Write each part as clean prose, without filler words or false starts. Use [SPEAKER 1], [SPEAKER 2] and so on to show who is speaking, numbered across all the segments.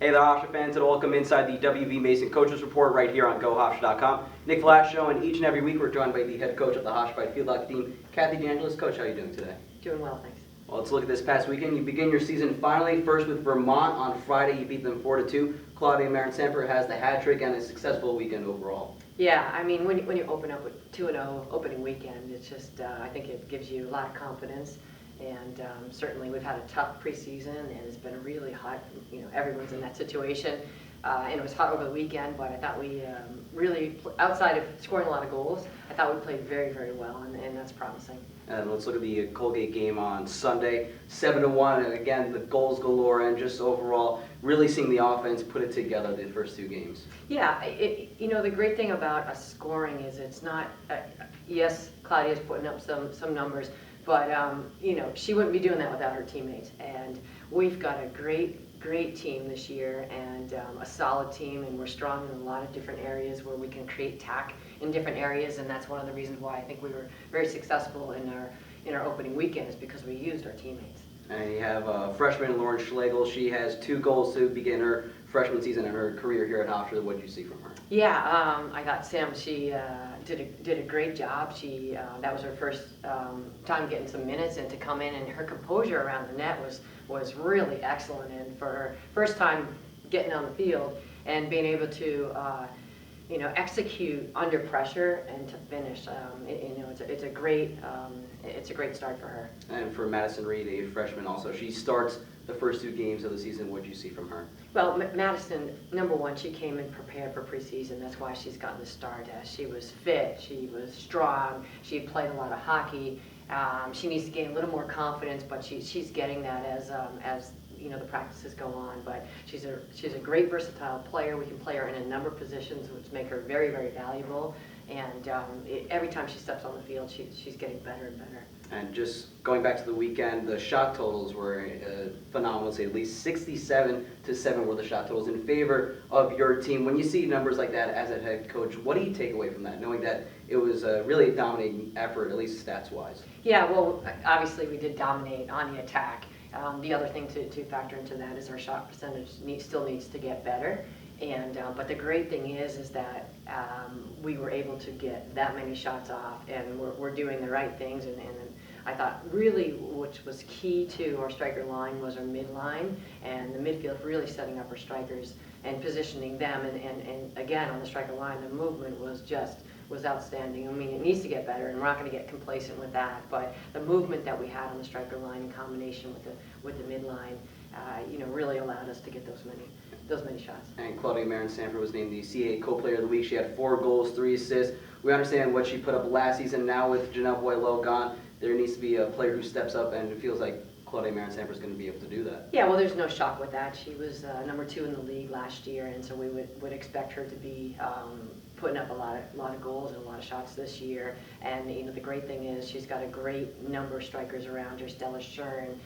[SPEAKER 1] Hey there, Hofstra fans, and welcome inside the WV Mason Coaches Report right here on GoHofstra.com. Nick Flash Show, and each and every week we're joined by the head coach of the Hofstra Field Hockey team, Kathy Angelis. Coach, how are you doing today?
[SPEAKER 2] Doing well, thanks.
[SPEAKER 1] Well, let's look at this past weekend. You begin your season finally, first with Vermont on Friday. You beat them 4-2. Claudia Marin-Samper has the hat trick and a successful weekend overall.
[SPEAKER 2] Yeah, I mean, when you open up with 2-0 opening weekend, it's just, I think it gives you a lot of confidence. And certainly we've had a tough preseason, and it's been really hot. Everyone's in that situation. And it was hot over the weekend, but I thought we really, outside of scoring a lot of goals, I thought we played very, very well, and that's promising.
[SPEAKER 1] And let's look at the Colgate game on Sunday, 7-1, and again, the goals galore, and just overall, really seeing the offense put it together the first two games.
[SPEAKER 2] Yeah, the great thing about us scoring is it's not, yes, Claudia's putting up some numbers, but she wouldn't be doing that without her teammates. And we've got a great team this year, and a solid team, and we're strong in a lot of different areas where we can create tack in different areas, and that's one of the reasons why I think we were very successful in our opening weekend, is because we used our teammates.
[SPEAKER 1] And you have freshman Lauren Schlegel. She has 2 goals to begin her freshman season and her career here at Hofstra. What did you see from her?
[SPEAKER 2] Yeah, I got Sam. She did a great job. That was her first time getting some minutes, and to come in and her composure around the net was really excellent. And for her first time getting on the field and being able to execute under pressure and to finish, it's a great start for her.
[SPEAKER 1] And for Madison Reed, a freshman also, she starts the first 2 games of the season. What did you see from her?
[SPEAKER 2] Well, Madison, number one, she came in prepared for preseason. That's why she's gotten the start. She was fit, she was strong, she had played a lot of hockey. She needs to gain a little more confidence, but she's getting that as the practices go on. But she's a great versatile player. We can play her in a number of positions, which make her very, very valuable. And every time she steps on the field, she's getting better and better.
[SPEAKER 1] And just going back to the weekend, the shot totals were phenomenal, to say at least. 67-7 were the shot totals in favor of your team. When you see numbers like that as a head coach, what do you take away from that, knowing that it was really a dominating effort, at least stats-wise?
[SPEAKER 2] Yeah, well, obviously we did dominate on the attack. The other thing to factor into that is our shot percentage still needs to get better. And but the great thing is that we were able to get that many shots off, and we're doing the right things. And I thought really, which was key to our striker line, was our midline and the midfield, really setting up our strikers and positioning them. And again, on the striker line, the movement was outstanding. I mean, it needs to get better, and we're not going to get complacent with that. But the movement that we had on the striker line in combination with the midline, really allowed us to get those many shots.
[SPEAKER 1] And Claudia Marin-Samper was named the CAA Co-Player of the Week. She had 4 goals, 3 assists. We understand what she put up last season. Now with Janelle Boileau gone, there needs to be a player who steps up, and it feels like Claudia Marin-Samper is going to be able to do that.
[SPEAKER 2] Yeah, well, there's no shock with that. She was number 2 in the league last year, and so we would expect her to be putting up a lot of goals and a lot of shots this year. And the great thing is she's got a great number of strikers around her. Stella Shern,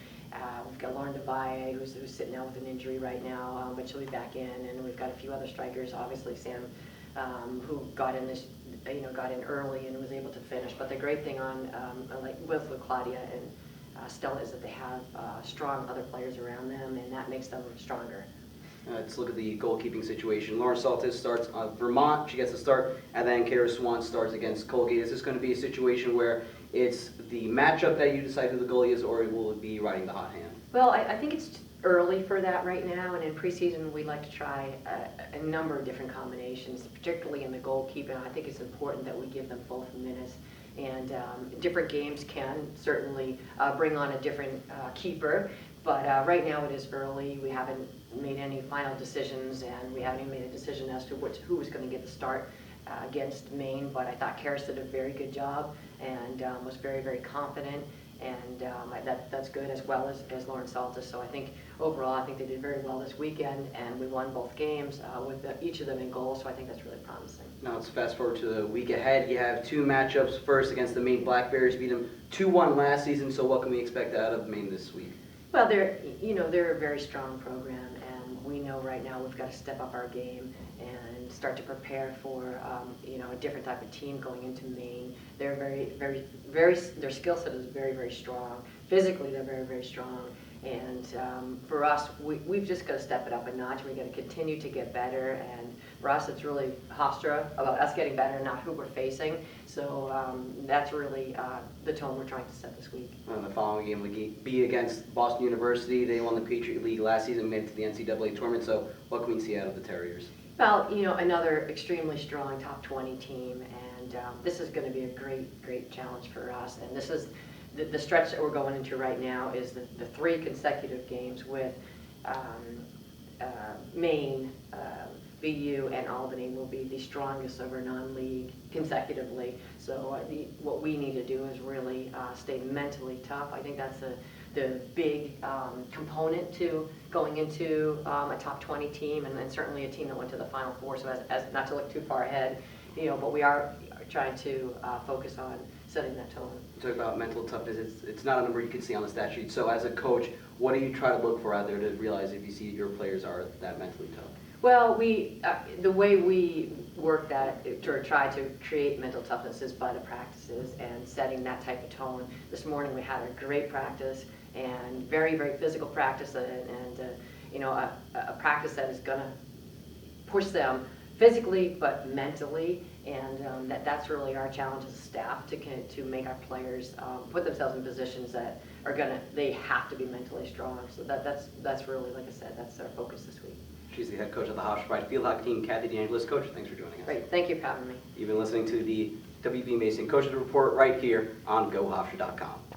[SPEAKER 2] we've got Lauren DeValle, who's sitting out with an injury right now, but she'll be back in. And we've got a few other strikers. Obviously, Sam, who got in early and was able to finish. But the great thing with Claudia and Stella is that they have strong other players around them, and that makes them stronger.
[SPEAKER 1] Let's look at the goalkeeping situation. Lauren Saltis starts on Vermont. She gets a start, and then Kara Swan starts against Colgate. Is this going to be a situation where it's the matchup that you decide who the goalie is, or will it be riding the hot hand?
[SPEAKER 2] Well, I think it's early for that right now, and in preseason we like to try a number of different combinations, particularly in the goalkeeping. I think it's important that we give them both minutes. And different games can certainly bring on a different keeper, but right now it is early. We haven't made any final decisions, and we haven't even made a decision as to who was going to get the start against Maine. But I thought Karis did a very good job and was very, very confident, and that's good, as well as Lauren Saltis. So I think overall, they did very well this weekend, and we won both games with each of them in goal. So I think that's really promising.
[SPEAKER 1] Now let's fast forward to the week ahead. You have 2 matchups. First against the Maine Blackberries, beat them 2-1 last season. So what can we expect out of Maine this week?
[SPEAKER 2] Well, they're a very strong program, and we know right now we've got to step up our game and start to prepare for a different type of team going into Maine. They're their skill set is very, very strong. Physically, they're very, very strong, And for us, we've just got to step it up a notch. We've got to continue to get better. And for us, it's really Hofstra, about us getting better, not who we're facing. So that's really the tone we're trying to set this week.
[SPEAKER 1] And the following game would be against Boston University. They won the Patriot League last season, made it to the NCAA tournament. So what can we see out of the Terriers?
[SPEAKER 2] Well, another extremely strong top 20 team, and this is going to be a great challenge for us. And this is the stretch that we're going into right now is the 3 consecutive games with Maine, BU, and Albany will be the strongest of our non-league consecutively. So what we need to do is really stay mentally tough. I think that's the big component to going into a top 20 team, and then certainly a team that went to the Final Four. So as not to look too far ahead, but we are trying to focus on setting that tone.
[SPEAKER 1] Talk about mental toughness. It's not a number you can see on the stat sheet. So as a coach, what do you try to look for out there to realize if you see your players are that mentally tough?
[SPEAKER 2] Well, the way we work that to try to create mental toughness is by the practices and setting that type of tone. This morning we had a great practice and very physical practice, and a practice that is going to push them physically but mentally, and that's really our challenge as a staff to make our players put themselves in positions that are they have to be mentally strong. So that's really, like I said, that's our focus this week.
[SPEAKER 1] She's the head coach of the Hofstra field hockey team, Kathy Angelis. Coach, thanks for joining us.
[SPEAKER 2] Great, thank you for having me.
[SPEAKER 1] You've been listening to the WB Mason Coaches Report right here on GoHofstra.com.